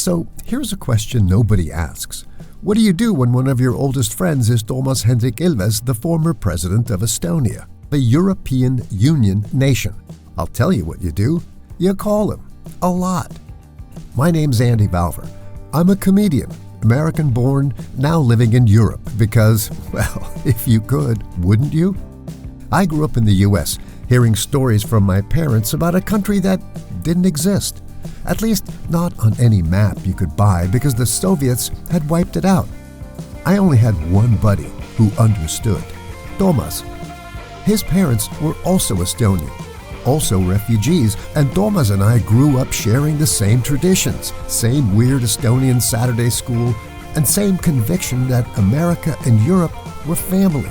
So here's a question nobody asks. What do you do when one of your oldest friends is Toomas Hendrik Ilves, the former president of Estonia, a European Union nation? I'll tell you what you do. You call him. A lot. My name's Andy Valver. I'm a comedian, American-born, now living in Europe because, well, if you could, wouldn't you? I grew up in the U.S., hearing stories from my parents about a country that didn't exist. At least not on any map you could buy because the Soviets had wiped it out. I only had one buddy who understood, Toomas. His parents were also Estonian, also refugees, and Toomas and I grew up sharing the same traditions, same weird Estonian Saturday school, and same conviction that America and Europe were family.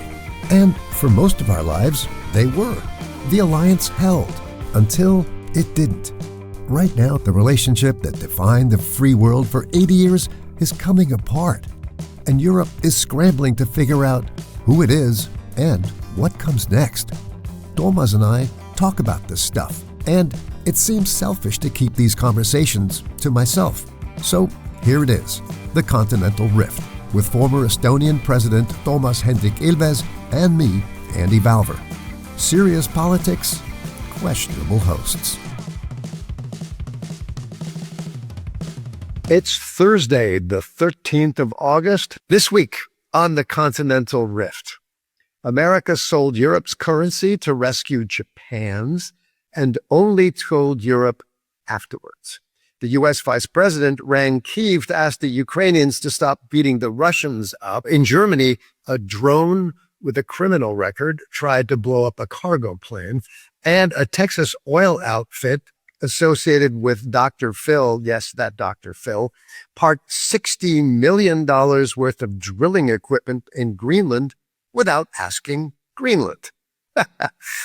And for most of our lives, they were. The alliance held until it didn't. Right now, the relationship that defined the free world for 80 years is coming apart, and Europe is scrambling to figure out who it is and what comes next. Toomas and I talk about this stuff, and it seems selfish to keep these conversations to myself. So here it is, the Continental Rift, with former Estonian President Toomas Hendrik Ilves and me, Andy Valver. Serious politics, questionable hosts. It's Thursday, the 13th of August. This week on the Continental Rift, America sold Europe's currency to rescue Japan's and only told Europe afterwards. The U.S. Vice President rang Kyiv to ask the Ukrainians to stop beating the Russians up. In Germany, a drone with a criminal record tried to blow up a cargo plane, and a Texas oil outfit associated with Dr. Phil, yes, that Dr. Phil, parked $60 million worth of drilling equipment in Greenland without asking Greenland.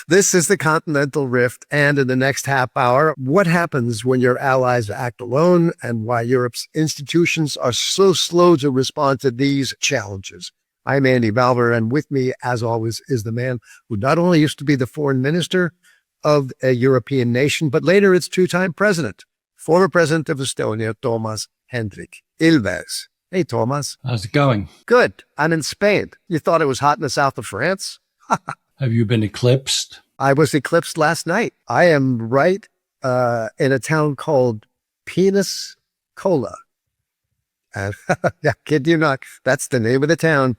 This is the Continental Rift, and in the next half hour, what happens when your allies act alone and why Europe's institutions are so slow to respond to these challenges. I'm Andy Valver, and with me, as always, is the man who not only used to be the foreign minister of a European nation, but later its two-time president, former president of Estonia, Toomas Hendrik Ilves. Hey, Toomas. How's it going? Good. I'm in Spain. You thought it was hot in the south of France? Have you been eclipsed? I was eclipsed last night. I am right in a town called Pensacola. And yeah, kid you not, that's the name of the town,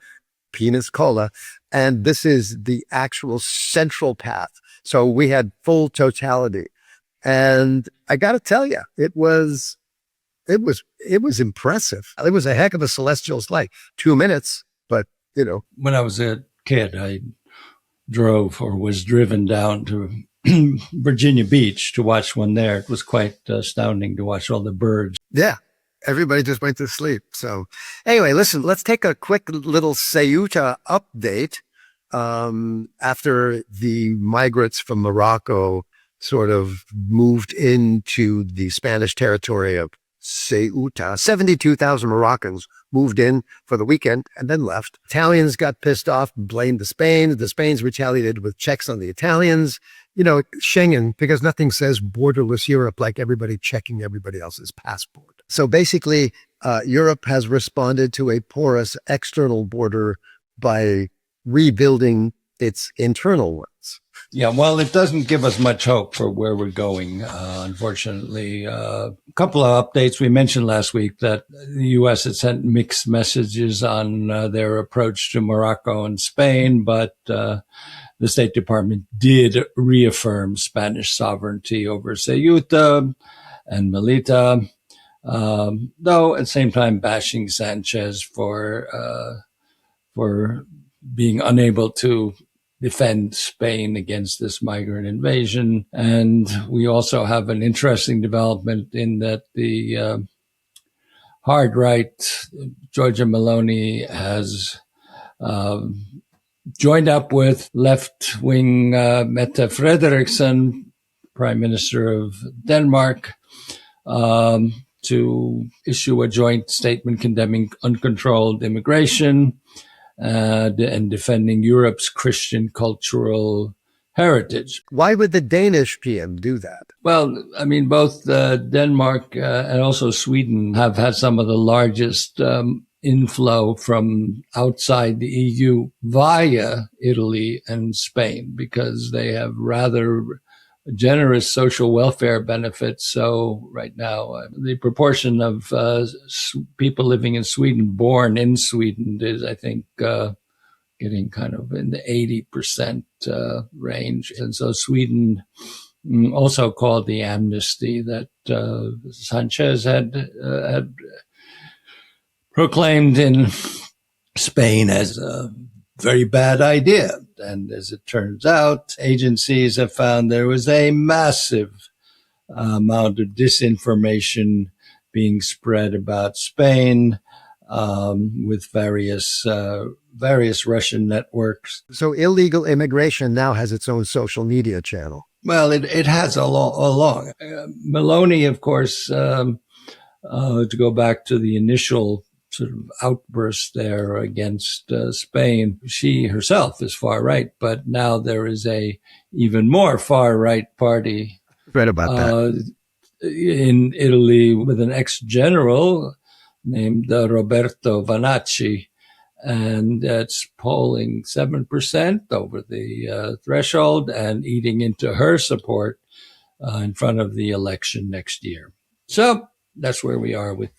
Pensacola. And this is the actual central path. So we had full totality. And I got to tell you, it was impressive. It was a heck of a celestial flight. 2 minutes, but you know. When I was a kid, I drove or was driven down to Virginia Beach to watch one there. It was quite astounding to watch all the birds. Yeah. Everybody just went to sleep. So anyway, listen, let's take a quick little Ceuta update. After the migrants from Morocco sort of moved into the Spanish territory of Ceuta, 72,000 Moroccans moved in for the weekend and then left. Italians got pissed off, blamed the Spain. The Spains retaliated with checks on the Italians. You know, Schengen, because nothing says borderless Europe like everybody checking everybody else's passport. So basically, Europe has responded to a porous external border by rebuilding its internal ones. Yeah, well, it doesn't give us much hope for where we're going, unfortunately. A couple of updates. We mentioned last week that the U.S. had sent mixed messages on their approach to Morocco and Spain, but the State Department did reaffirm Spanish sovereignty over Ceuta and Melilla, though at the same time bashing Sanchez for being unable to defend Spain against this migrant invasion. And we also have an interesting development in that the hard right, Giorgia Meloni, has joined up with left-wing Mette Frederiksen, Prime Minister of Denmark, to issue a joint statement condemning uncontrolled immigration and defending Europe's Christian cultural heritage. Why would the Danish PM do that? Well, I mean, both Denmark and also Sweden have had some of the largest inflow from outside the EU via Italy and Spain, because they have rather generous social welfare benefits. So right now, the proportion of people living in Sweden, born in Sweden, is, I think, getting kind of in the 80% range. And so Sweden also called the amnesty that Sanchez had proclaimed in Spain as a very bad idea. And as it turns out, agencies have found there was a massive amount of disinformation being spread about Spain with various Russian networks. So illegal immigration now has its own social media channel. Well, it has along. Meloni, of course, to go back to the initial sort of outburst there against Spain, she herself is far right, but now there is a even more far right party. Read about that. In Italy with an ex-general named Roberto Vanacci, and it's polling 7% over the threshold and eating into her support in front of the election next year. So that's where we are with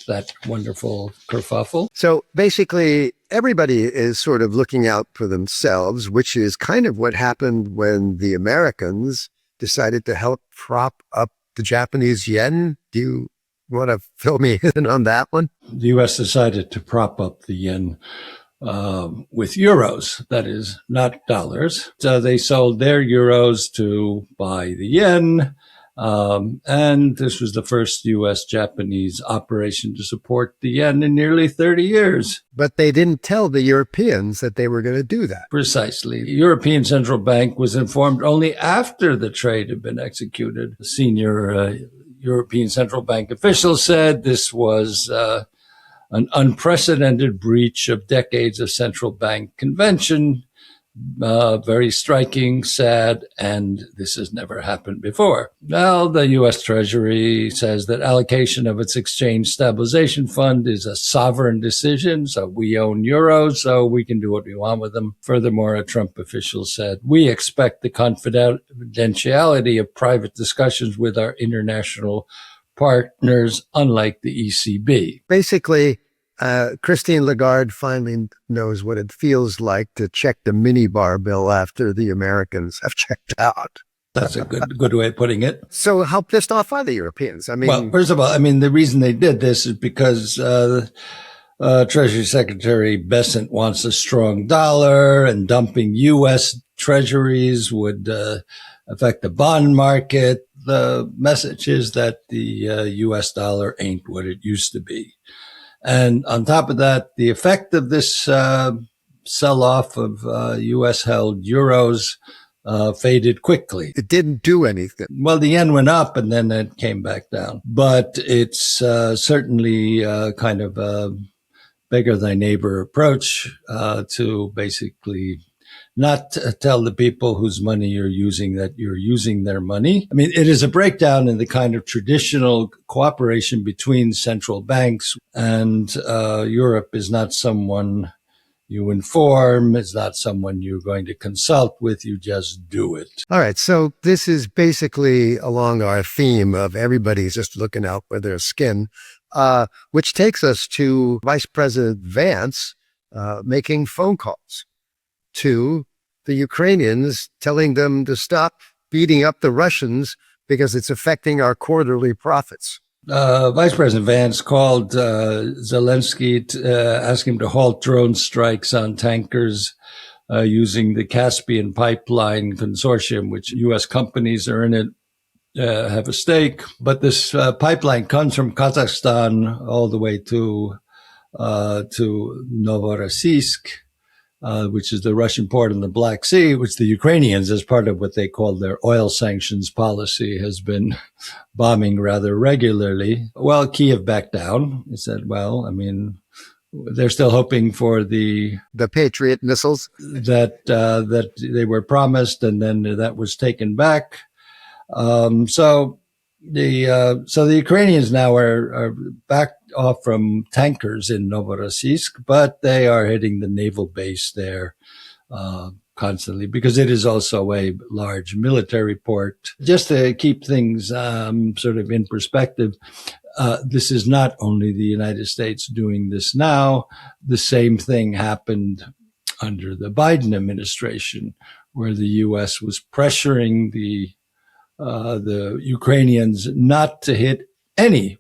that wonderful kerfuffle. So basically, everybody is sort of looking out for themselves, which is kind of what happened when the Americans decided to help prop up the Japanese yen. Do you want to fill me in on that one? The U.S. decided to prop up the yen with euros, that is, not dollars. So they sold their euros to buy the yen. And this was the first U.S.-Japanese operation to support the yen in nearly 30 years. But they didn't tell the Europeans that they were going to do that. Precisely. The European Central Bank was informed only after the trade had been executed. The senior European Central Bank official said this was an unprecedented breach of decades of central bank convention. Very striking, sad, and this has never happened before. Now, the U.S. Treasury says that allocation of its exchange stabilization fund is a sovereign decision. So we own euros, so we can do what we want with them. Furthermore, a Trump official said, we expect the confidentiality of private discussions with our international partners, unlike the ECB. Basically, Christine Lagarde finally knows what it feels like to check the minibar bill after the Americans have checked out. That's a good way of putting it. So how pissed off are the Europeans? I mean, well, first of all, I mean, the reason they did this is because Treasury Secretary Bessent wants a strong dollar, and dumping U.S. treasuries would affect the bond market. The message is that the U.S. dollar ain't what it used to be. And on top of that, the effect of this sell-off of U.S.-held euros faded quickly. It didn't do anything. Well, the yen went up and then it came back down. But it's certainly kind of a beggar-thy-neighbor approach to basically not tell the people whose money you're using that you're using their money. I mean, it is a breakdown in the kind of traditional cooperation between central banks, and Europe is not someone you inform. It's not someone you're going to consult with. You just do it. All right. So this is basically along our theme of everybody's just looking out for their skin, which takes us to Vice President Vance making phone calls to the Ukrainians, telling them to stop beating up the Russians because it's affecting our quarterly profits. Vice President Vance called Zelensky to ask him to halt drone strikes on tankers using the Caspian Pipeline Consortium, which U.S. companies are in it, have a stake. But this pipeline comes from Kazakhstan all the way to Novorossiysk, which is the Russian port in the Black Sea, which the Ukrainians, as part of what they call their oil sanctions policy, has been bombing rather regularly. Well, Kiev backed down. He said, well, I mean, they're still hoping for the Patriot missiles that they were promised, and then that was taken back. So the Ukrainians now are back off from tankers in Novorossiysk, but they are hitting the naval base there constantly, because it is also a large military port. Just to keep things sort of in perspective, this is not only the United States doing this now. The same thing happened under the Biden administration, where the U.S. was pressuring the Ukrainians not to hit any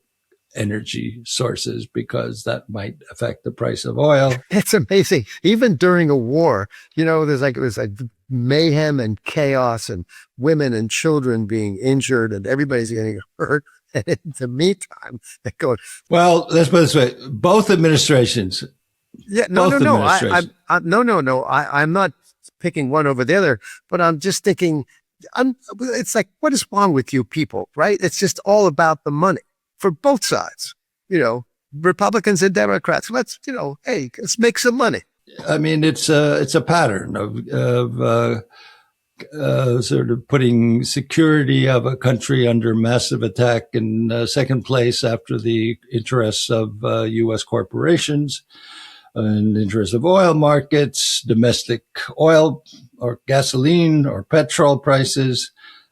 energy sources because that might affect the price of oil. It's amazing. Even during a war, there's like mayhem and chaos and women and children being injured and everybody's getting hurt. And in the meantime, they go. Well, let's put it this way: both administrations. Yeah, no. I'm not picking one over the other, but I'm just thinking. It's like, what is wrong with you people, right? It's just all about the money for both sides. Republicans and Democrats. Let's make some money. I mean, it's a pattern of sort of putting security of a country under massive attack in second place after the interests of U.S. corporations and interests of oil markets, domestic oil or gasoline or petrol prices,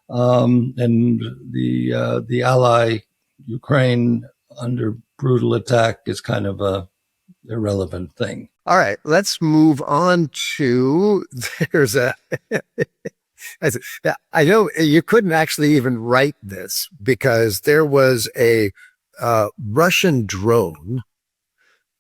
and the ally Ukraine under brutal attack is kind of a irrelevant thing. All right, let's move on to, I know you couldn't actually even write this because there was a Russian drone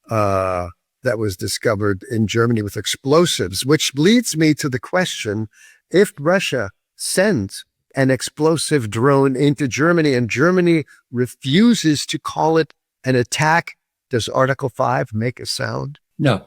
that was discovered in Germany with explosives, which leads me to the question, if Russia sends an explosive drone into Germany and Germany refuses to call it an attack, does Article 5 make a sound? No,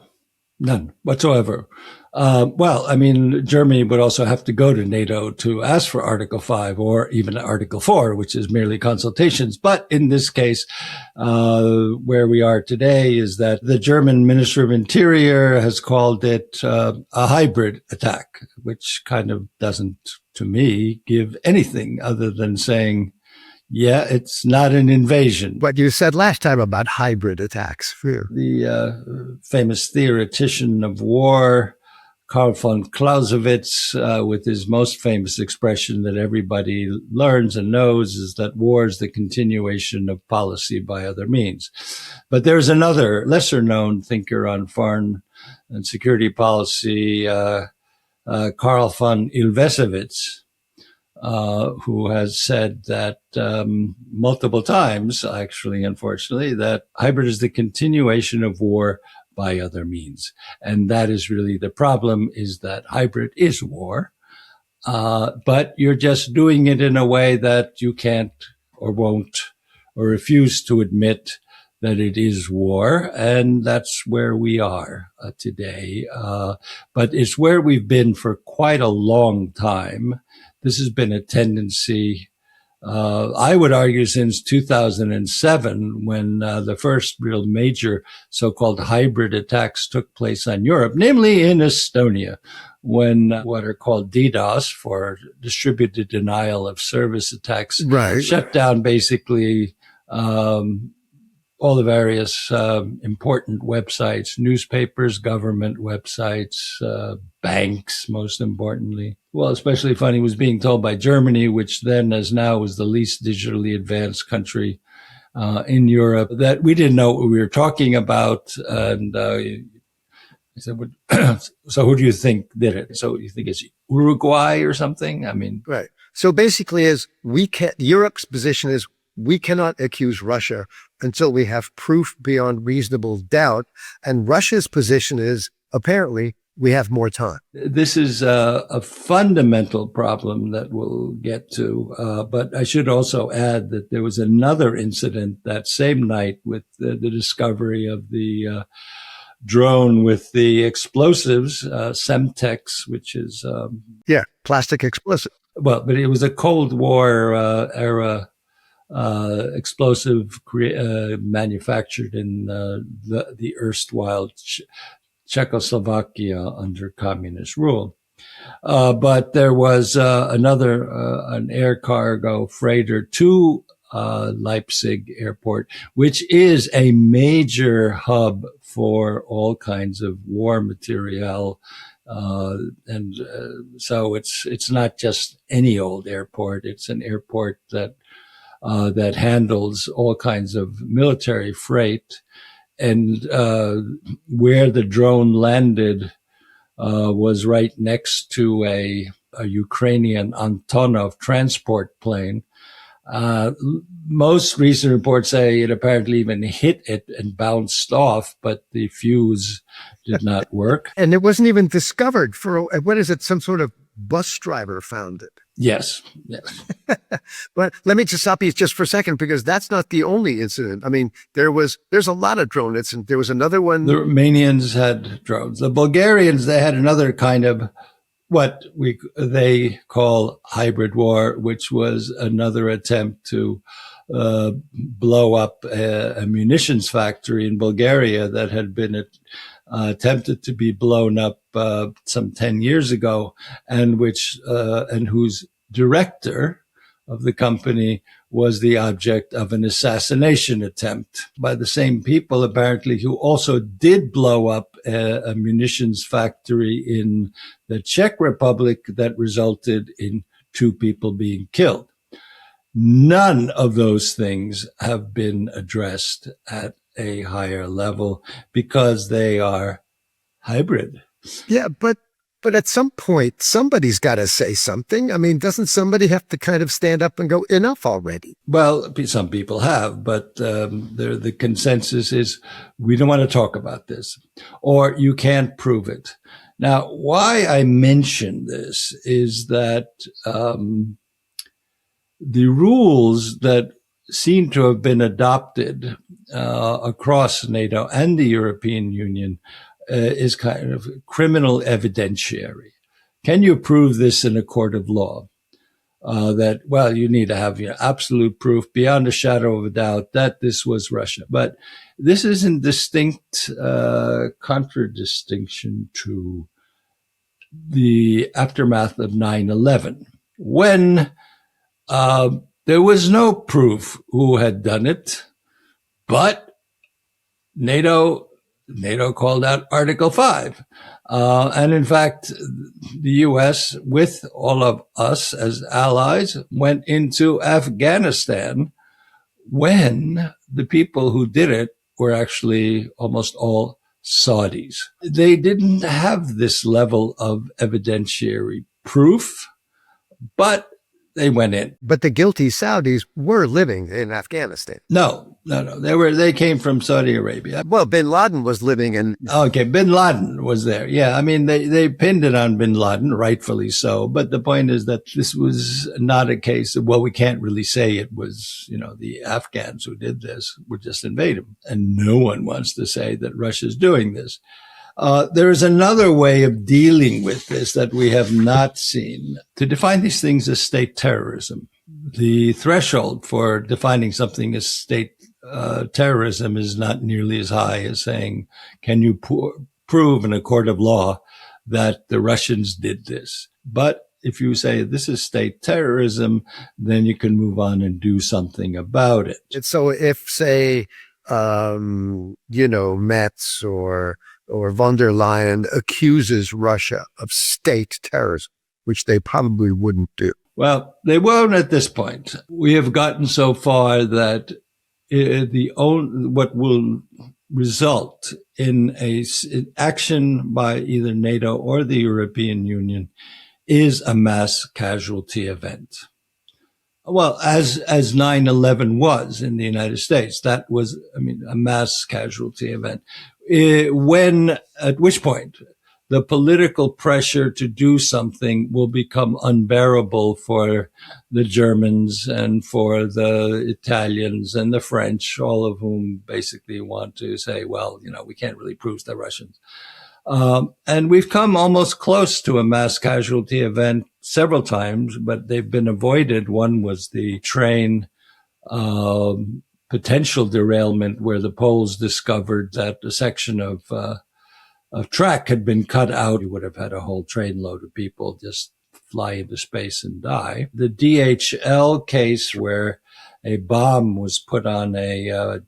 none whatsoever. Well, I mean, Germany would also have to go to NATO to ask for Article 5 or even Article 4, which is merely consultations. But in this case, where we are today is that the German Minister of Interior has called it a hybrid attack, which kind of doesn't, to me, give anything other than saying, yeah, it's not an invasion. What you said last time about hybrid attacks. The famous theoretician of war, Karl von Clausewitz, with his most famous expression that everybody learns and knows, is that war is the continuation of policy by other means. But there's another lesser known thinker on foreign and security policy, Karl von Ilvesevitz, who has said that multiple times, actually, unfortunately, that hybrid is the continuation of war by other means. And that is really the problem, is that hybrid is war, but you're just doing it in a way that you can't or won't or refuse to admit that it is war. And that's where we are today. But it's where we've been for quite a long time. This has been a tendency, I would argue, since 2007, when the first real major so-called hybrid attacks took place on Europe, namely in Estonia, when what are called DDoS, for distributed denial of service attacks, right, shut down basically all the various important websites, newspapers, government websites, banks, most importantly. Well, especially funny was being told by Germany, which then as now was the least digitally advanced country in Europe, that we didn't know what we were talking about. And I said, so who do you think did it? So you think it's Uruguay or something? I mean, right. So basically Europe's position is we cannot accuse Russia until we have proof beyond reasonable doubt. And Russia's position is apparently we have more time. This is a fundamental problem that we'll get to. But I should also add that there was another incident that same night with the discovery of the drone with the explosives, Semtex, which is... plastic explosive. Well, but it was a Cold War era explosive manufactured in the erstwhile Czechoslovakia under communist rule. But there was an air cargo freighter to Leipzig airport, which is a major hub for all kinds of war material. So it's not just any old airport. It's an airport that handles all kinds of military freight. And where the drone landed was right next to a Ukrainian Antonov transport plane. Most recent reports say it apparently even hit it and bounced off, but the fuse did not work. And it wasn't even discovered for, what is it, some sort of bus driver found it? Yes. But let me just stop you just for a second, because that's not the only incident. I mean, there's a lot of drone incidents. There was another one. The Romanians had drones. The Bulgarians, they had another kind of what they call hybrid war, which was another attempt to blow up a munitions factory in Bulgaria that had been attempted to be blown up some 10 years ago, and whose director of the company was the object of an assassination attempt by the same people, apparently, who also did blow up a munitions factory in the Czech Republic that resulted in 2 people being killed. None of those things have been addressed at a higher level because they are hybrid. Yeah, but at some point, somebody's got to say something. I mean, doesn't somebody have to kind of stand up and go, enough already? Well, some people have, but the consensus is we don't want to talk about this, or you can't prove it. Now, why I mention this is that the rules that seem to have been adopted across NATO and the European Union is kind of criminal evidentiary. Can you prove this in a court of law? That, well, you need to have absolute proof beyond a shadow of a doubt that this was Russia. But this is in distinct contradistinction to the aftermath of 9/11, when there was no proof who had done it, but NATO called out Article 5. And in fact, the U.S., with all of us as allies, went into Afghanistan when the people who did it were actually almost all Saudis. They didn't have this level of evidentiary proof, but they went in. But the guilty Saudis were living in Afghanistan. No. They came from Saudi Arabia. Well, bin Laden was living in. Okay, bin Laden was there. Yeah, I mean, they pinned it on bin Laden, rightfully so. But the point is that this was not a case of, well, we can't really say it was, the Afghans who did this. We'll just invade them. And no one wants to say that Russia's doing this. There is another way of dealing with this that we have not seen. To define these things as state terrorism, the threshold for defining something as state terrorism is not nearly as high as saying, can you prove in a court of law that the Russians did this? But if you say this is state terrorism, then you can move on and do something about it. And so if, say, Metz or von der Leyen accuses Russia of state terrorism, which they probably wouldn't do. Well, they won't at this point. We have gotten so far that what will result in an action by either NATO or the European Union is a mass casualty event. Well, as 9/11 was in the United States, that was, a mass casualty event. At which point the political pressure to do something will become unbearable for the Germans and for the Italians and the French, all of whom basically want to say, well, we can't really prove the Russians. And we've come almost close to a mass casualty event several times, but they've been avoided. One was the train potential derailment where the Poles discovered that a section of track had been cut out. You would have had a whole trainload of people just fly into space and die. The DHL case where a bomb was put on a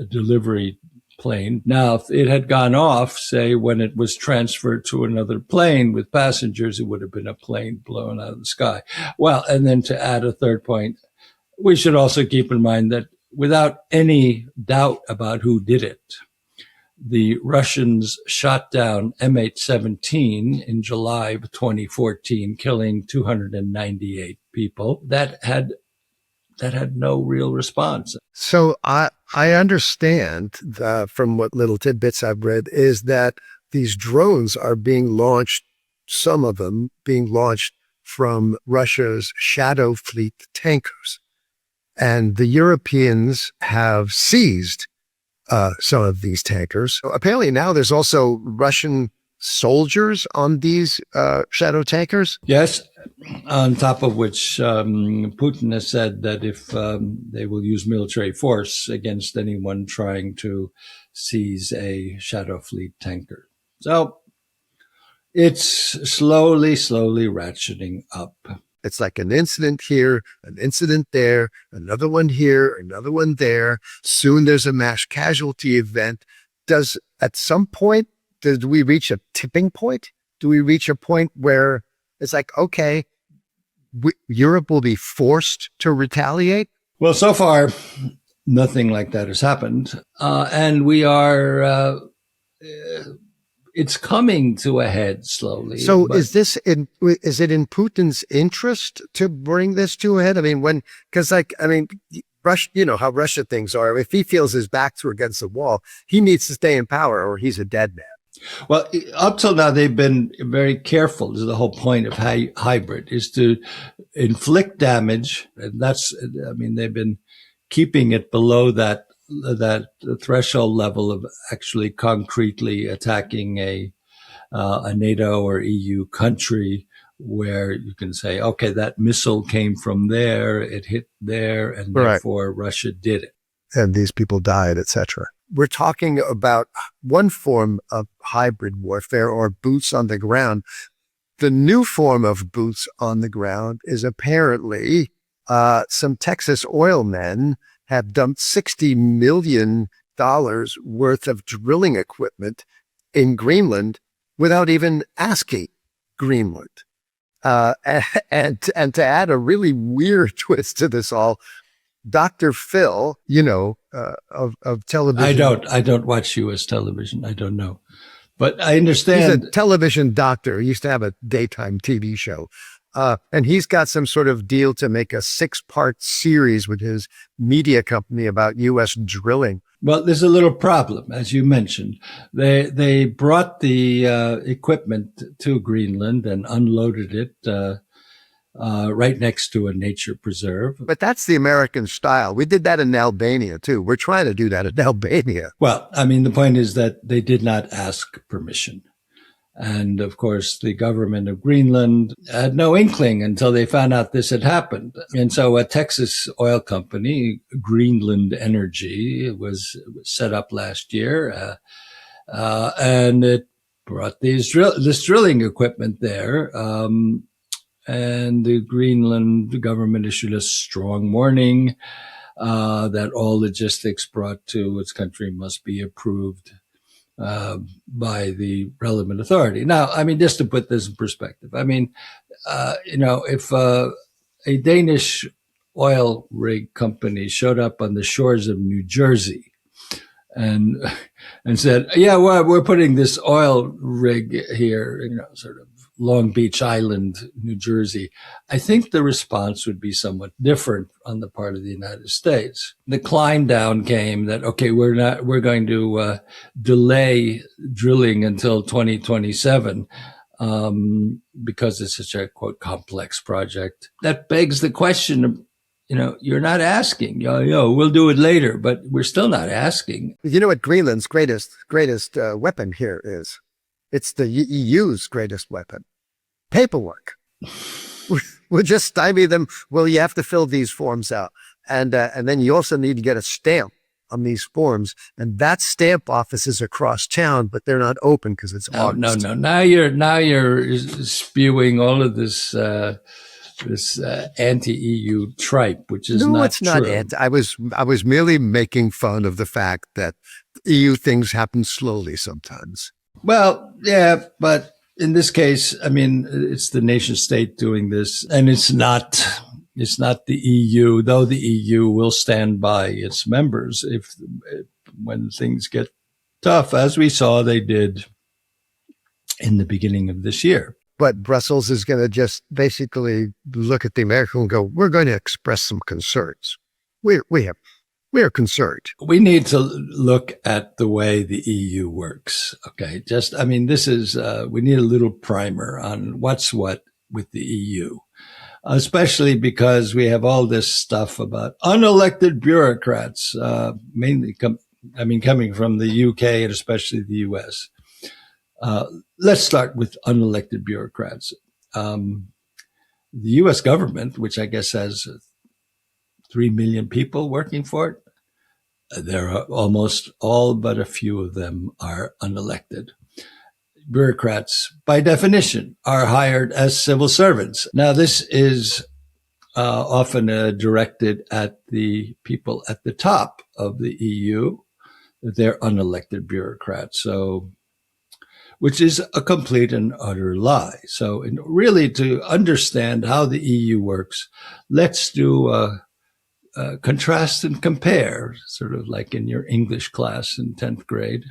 delivery plane. Now, if it had gone off, say, when it was transferred to another plane with passengers, it would have been a plane blown out of the sky. Well, and then to add a third point, we should also keep in mind that without any doubt about who did it, the Russians shot down MH17 in July of 2014, killing 298 people. That had no real response. So I understand from what little tidbits I've read is that these drones are being launched, some of them being launched from Russia's Shadow Fleet tankers. And the Europeans have seized some of these tankers. So apparently now there's also Russian soldiers on these shadow tankers? Yes, on top of which Putin has said that if they will use military force against anyone trying to seize a shadow fleet tanker. So it's slowly ratcheting up. It's like an incident here, an incident there, another one here, another one there. Soon there's a mass casualty event. At some point, do we reach a tipping point? Do we reach a point where it's like, okay, Europe will be forced to retaliate? Well, so far, nothing like that has happened. And we are, it's coming to a head slowly. So is it in Putin's interest to bring this to a head? I mean, Russia, you know how Russia things are. If he feels his backs were against the wall, he needs to stay in power or he's a dead man. Well, up till now, they've been very careful. This is the whole point of hybrid, is to inflict damage. And they've been keeping it below that threshold level of actually concretely attacking a NATO or EU country where you can say, okay, that missile came from there, it hit there, and therefore Russia did it. And these people died, etc. We're talking about one form of hybrid warfare or boots on the ground. The new form of boots on the ground is apparently some Texas oil men have dumped $60 million worth of drilling equipment in Greenland without even asking Greenland. And to add a really weird twist to this all, Dr. Phil, of television. I don't watch U.S. television. I don't know. But I understand. He's a television doctor. He used to have a daytime TV show. And he's got some sort of deal to make a 6-part series with his media company about U.S. drilling. Well, there's a little problem, as you mentioned. They brought the equipment to Greenland and unloaded it right next to a nature preserve. But that's the American style. We did that in Albania, too. We're trying to do that in Albania. Well, I mean, the point is that they did not ask permission. And of course, the government of Greenland had no inkling until they found out this had happened. And so a Texas oil company, Greenland Energy, was set up last year. And it brought this drilling equipment there. And the Greenland government issued a strong warning that all logistics brought to its country must be approved by the relevant authority. Now, I mean, just to put this in perspective, I mean, if a Danish oil rig company showed up on the shores of New Jersey and said, yeah, well, we're putting this oil rig here, sort of Long Beach Island, New Jersey, I think the response would be somewhat different on the part of the United States. The climb down came that, okay, we're going to delay drilling until 2027 because it's such a, quote, complex project. That begs the question of, you're not asking. We'll do it later, but we're still not asking. You know what Greenland's greatest weapon here is? It's the EU's greatest weapon. Paperwork. We'll just stymie them. Well, you have to fill these forms out. And then you also need to get a stamp on these forms. And that stamp office is across town, but they're not open because it's August. No. Now you're spewing all of this anti-EU tripe, which is no, not it's not true. I was merely making fun of the fact that EU things happen slowly sometimes. Well, yeah, but in this case, I mean, it's the nation state doing this, and it's not the EU, though the EU will stand by its members when things get tough, as we saw they did in the beginning of this year. But Brussels is going to just basically look at the American and go, we're going to express some concerns. We are concerned. We need to look at the way the EU works. Okay. This is, we need a little primer on what's what with the EU, especially because we have all this stuff about unelected bureaucrats, mainly coming from the UK and especially the US. Let's start with unelected bureaucrats. The US government, which I guess has 3 million people working for it, there are almost all but a few of them are unelected. Bureaucrats, by definition, are hired as civil servants. Now, this is often directed at the people at the top of the EU. They're unelected bureaucrats. Which is a complete and utter lie. So really, to understand how the EU works, let's do contrast and compare, sort of like in your English class in 10th grade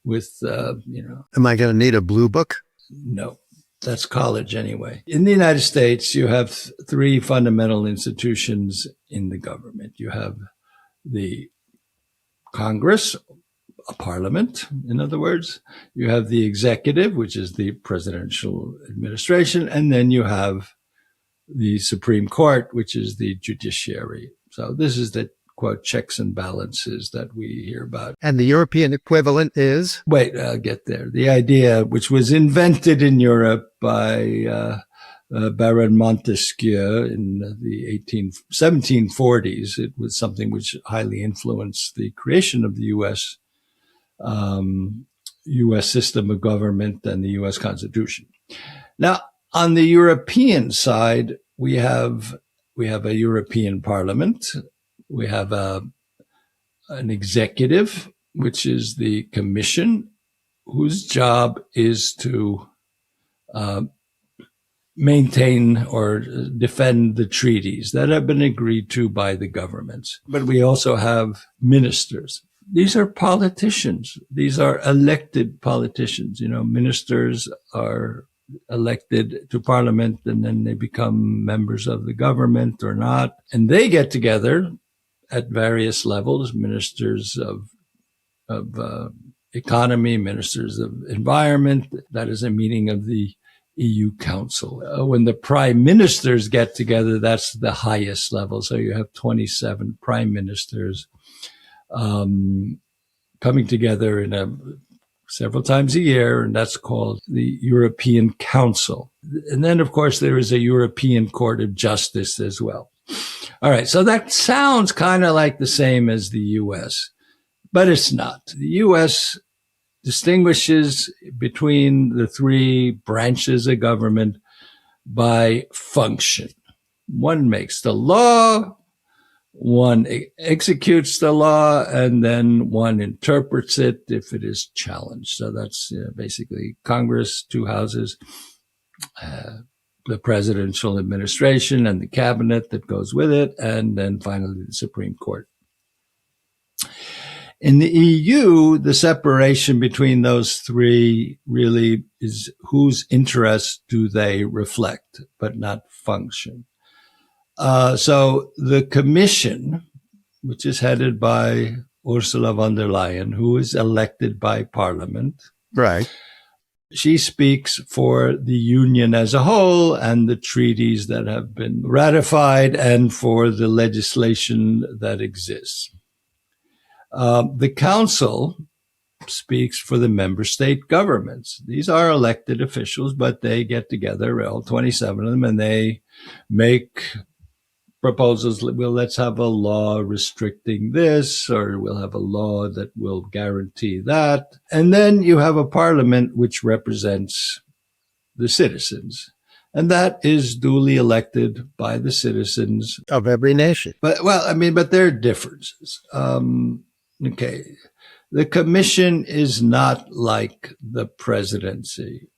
with, Am I going to need a blue book? No, that's college anyway. In the United States, you have three fundamental institutions in the government. You have the Congress, a parliament, in other words. You have the executive, which is the presidential administration, and then you have the Supreme Court, which is the judiciary. So this is the, quote, checks and balances that we hear about. And the European equivalent is? Wait, I'll get there. The idea, which was invented in Europe by Baron Montesquieu in the 1740s. It was something which highly influenced the creation of the U.S. System of government and the U.S. Constitution. Now, on the European side, we have a European Parliament. We have an executive, which is the Commission, whose job is to maintain or defend the treaties that have been agreed to by the governments. But we also have ministers. These are politicians. These are elected politicians. Ministers are elected to parliament and then they become members of the government or not. And they get together at various levels, ministers of economy, ministers of environment. That is a meeting of the EU Council. When the prime ministers get together, that's the highest level. So you have 27 prime ministers coming together several times a year, and that's called the European Council. And then, of course, there is a European Court of Justice as well. All right, so that sounds kind of like the same as the U.S., but it's not. The U.S. distinguishes between the three branches of government by function. One makes the law, one executes the law, and then one interprets it if it is challenged. So that's basically Congress, two houses, the presidential administration and the cabinet that goes with it, and then finally the Supreme Court. In the EU, the separation between those three really is whose interests do they reflect, but not function. So the Commission, which is headed by Ursula von der Leyen, who is elected by Parliament. Right. She speaks for the Union as a whole and the treaties that have been ratified and for the legislation that exists. The Council speaks for the member state governments. These are elected officials, but they get together, all 27 of them, and they make proposals. Well, let's have a law restricting this, or we'll have a law that will guarantee that. And then you have a parliament which represents the citizens. And that is duly elected by the citizens of every nation. But there are differences. Okay. The commission is not like the presidency,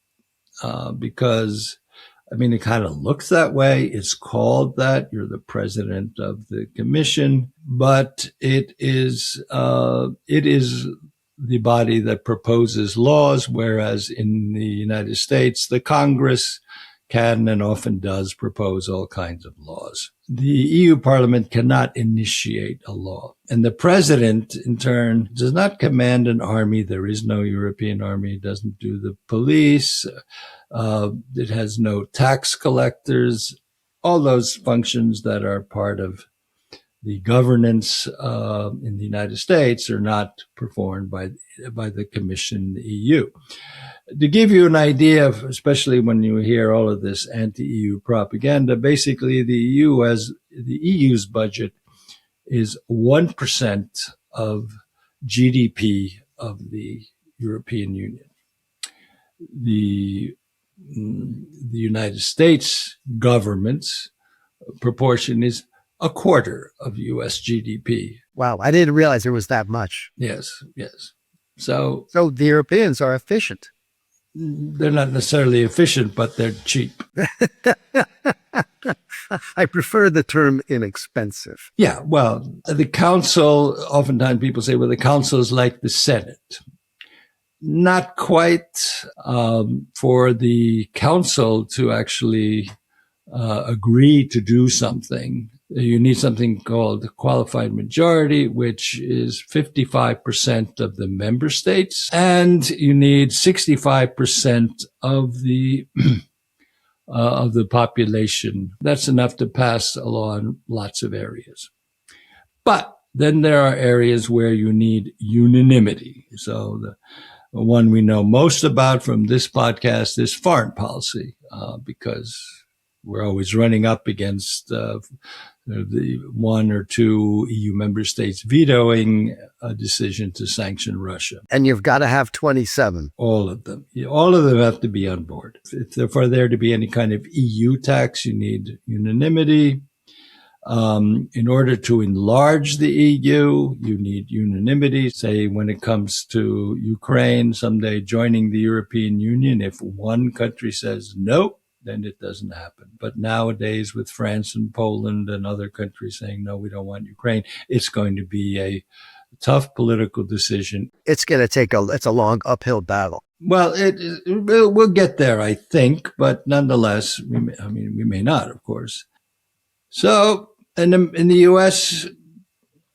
because it kind of looks that way. It's called that. You're the president of the commission, but it is the body that proposes laws, whereas in the United States, the Congress can and often does propose all kinds of laws. The EU Parliament cannot initiate a law. And the president, in turn, does not command an army. There is no European army. It doesn't do the police. It has no tax collectors. All those functions that are part of the governance in the United States are not performed by the Commission in the EU. To give you an idea of, especially when you hear all of this anti-EU propaganda, basically the EU's budget is 1% of GDP of the European Union. The United States government's proportion is a quarter of U.S. GDP. Wow, I didn't realize there was that much. Yes. So the Europeans are efficient. They're not necessarily efficient, but they're cheap. I prefer the term inexpensive. Yeah, well, the council, oftentimes people say, well, the council is like the Senate. Not quite. For the council to actually agree to do something, you need something called qualified majority, which is 55% of the member states, and you need 65% of the population. That's enough to pass a law in lots of areas. But then there are areas where you need unanimity. So the one we know most about from this podcast is foreign policy, because we're always running up against the one or two EU member states vetoing a decision to sanction Russia. And you've got to have 27. All of them. All of them have to be on board. For there to be any kind of EU tax, you need unanimity. In order to enlarge the EU, you need unanimity. Say, when it comes to Ukraine someday joining the European Union, if one country says no, then it doesn't happen. But nowadays, with France and Poland and other countries saying, no, we don't want Ukraine, it's going to be a tough political decision. It's going to it's a long uphill battle. Well, we'll get there, I think, but nonetheless, we may not, of course. So in the U.S.,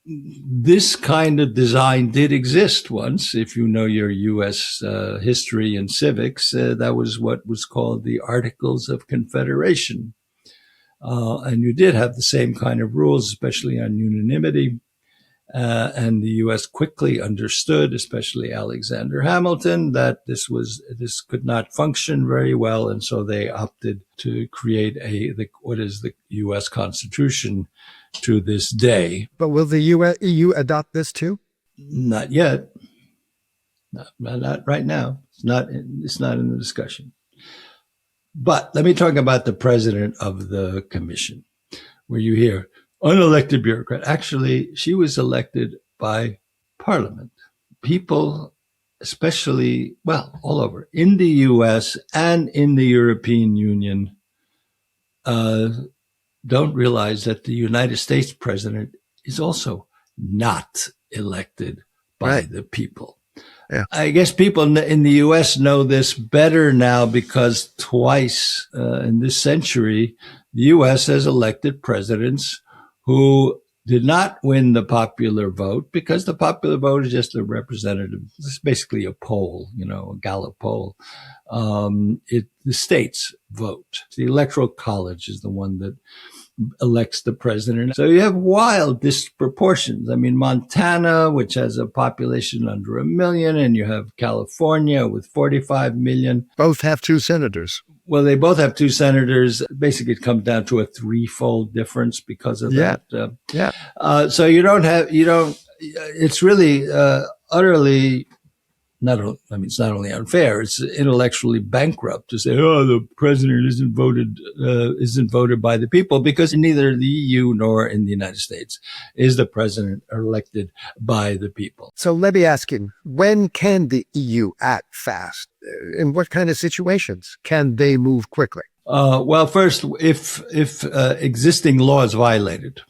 this kind of design did exist once. If you know your U.S. History and civics, that was what was called the Articles of Confederation. And you did have the same kind of rules, especially on unanimity. And the U.S. quickly understood, especially Alexander Hamilton, that this could not function very well. And so they opted to create what is the U.S. Constitution to this day. But will the EU adopt this too? Not yet. Not right now. It's not in the discussion. But let me talk about the president of the commission, where you hear unelected bureaucrat. Actually, she was elected by parliament. People, especially, all over, in the U.S. and in the European Union, don't realize that the United States president is also not elected by the people. Yeah. I guess people in the U.S. know this better now because twice in this century, the U.S. has elected presidents who did not win the popular vote, because the popular vote is just a representative. It's basically a poll, a Gallup poll. The states vote. The Electoral College is the one that elects the president. So you have wild disproportions. I mean, Montana, which has a population under 1 million, and you have California with 45 million. Both have 2 senators. Well, they both have 2 senators. Basically, it comes down to a threefold difference because of that. So it's really utterly, it's not only unfair, it's intellectually bankrupt to say, oh, the president isn't voted by the people, because neither the EU nor in the United States is the president elected by the people. So let me ask you, when can the EU act fast? In what kind of situations can they move quickly? Well, first, if existing law is violated,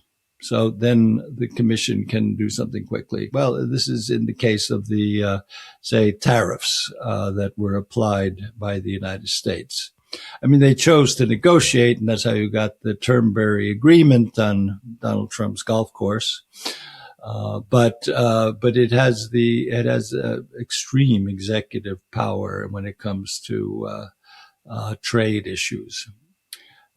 so then the Commission can do something quickly. Well, this is in the case of the, say, tariffs that were applied by the United States. I mean, they chose to negotiate, and that's how you got the Turnberry Agreement on Donald Trump's golf course. But it has extreme executive power when it comes to trade issues.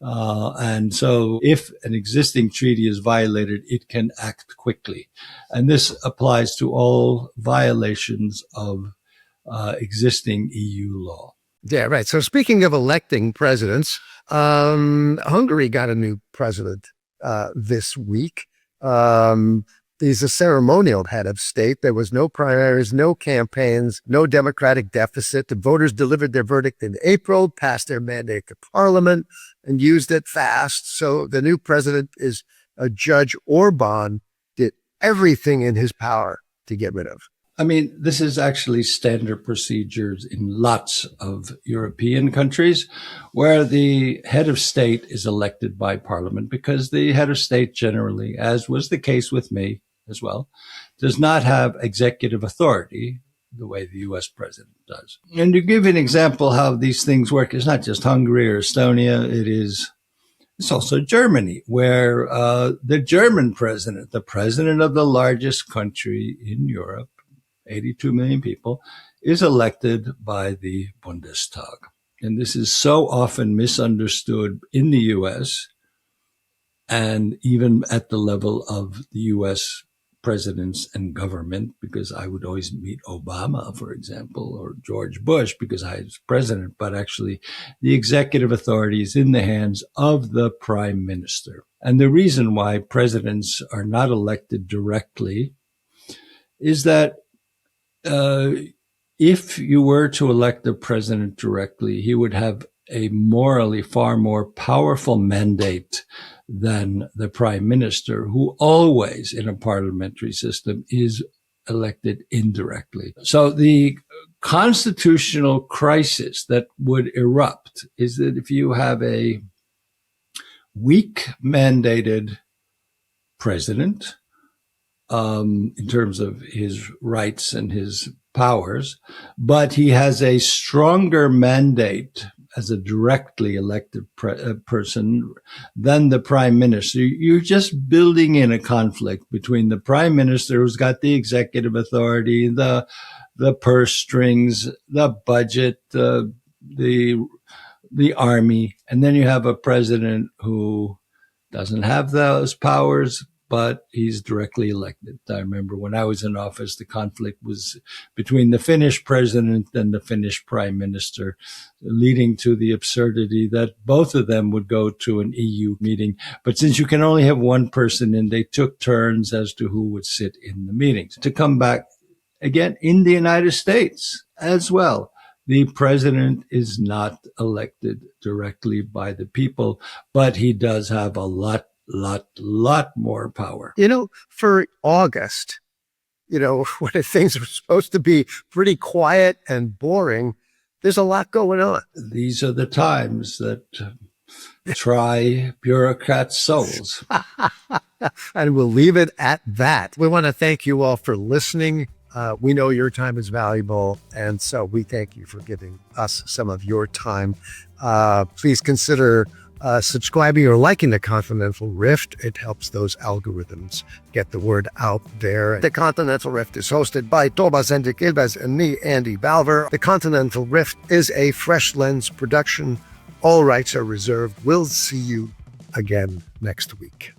And so if an existing treaty is violated, it can act quickly. And this applies to all violations of existing EU law. Yeah, right. So speaking of electing presidents, Hungary got a new president this week. He's a ceremonial head of state. There was no primaries, no campaigns, no democratic deficit. The voters delivered their verdict in April, passed their mandate to parliament, and used it fast. So the new president is Judge Orban, did everything in his power to get rid of. I mean, this is actually standard procedures in lots of European countries where the head of state is elected by parliament, because the head of state generally, as was the case with me as well, does not have executive authority the way the U.S. president does. And to give an example how these things work, it's not just Hungary or Estonia, it's also Germany, where the German president, the president of the largest country in Europe, 82 million people, is elected by the Bundestag. And this is so often misunderstood in the U.S. and even at the level of the U.S. presidents and government, because I would always meet Obama, for example, or George Bush because I was president, but actually the executive authority is in the hands of the prime minister. And the reason why presidents are not elected directly is that if you were to elect the president directly, he would have a morally far more powerful mandate than the prime minister, who always in a parliamentary system is elected indirectly. So the constitutional crisis that would erupt is that if you have a weak mandated president, in terms of his rights and his powers, but he has a stronger mandate as a directly elected person than the prime minister. You're just building in a conflict between the prime minister, who's got the executive authority, the purse strings, the budget, the army, and then you have a president who doesn't have those powers, but he's directly elected. I remember when I was in office, the conflict was between the Finnish president and the Finnish prime minister, leading to the absurdity that both of them would go to an EU meeting. But since you can only have one person in, they took turns as to who would sit in the meetings. To come back again, in the United States as well, the president is not elected directly by the people, but he does have a lot more power. You know, for August, when things are supposed to be pretty quiet and boring, there's a lot going on. These are the times that try bureaucrats' souls. And we'll leave it at that. We want to thank you all for listening. We know your time is valuable, and so we thank you for giving us some of your time. Please consider subscribing or liking the Continental Rift. It helps those algorithms get the word out there. The Continental Rift is hosted by Thomas Hendrik Ilves and me, Andy Balver. The Continental Rift is a Fresh Lens production. All rights are reserved. We'll see you again next week.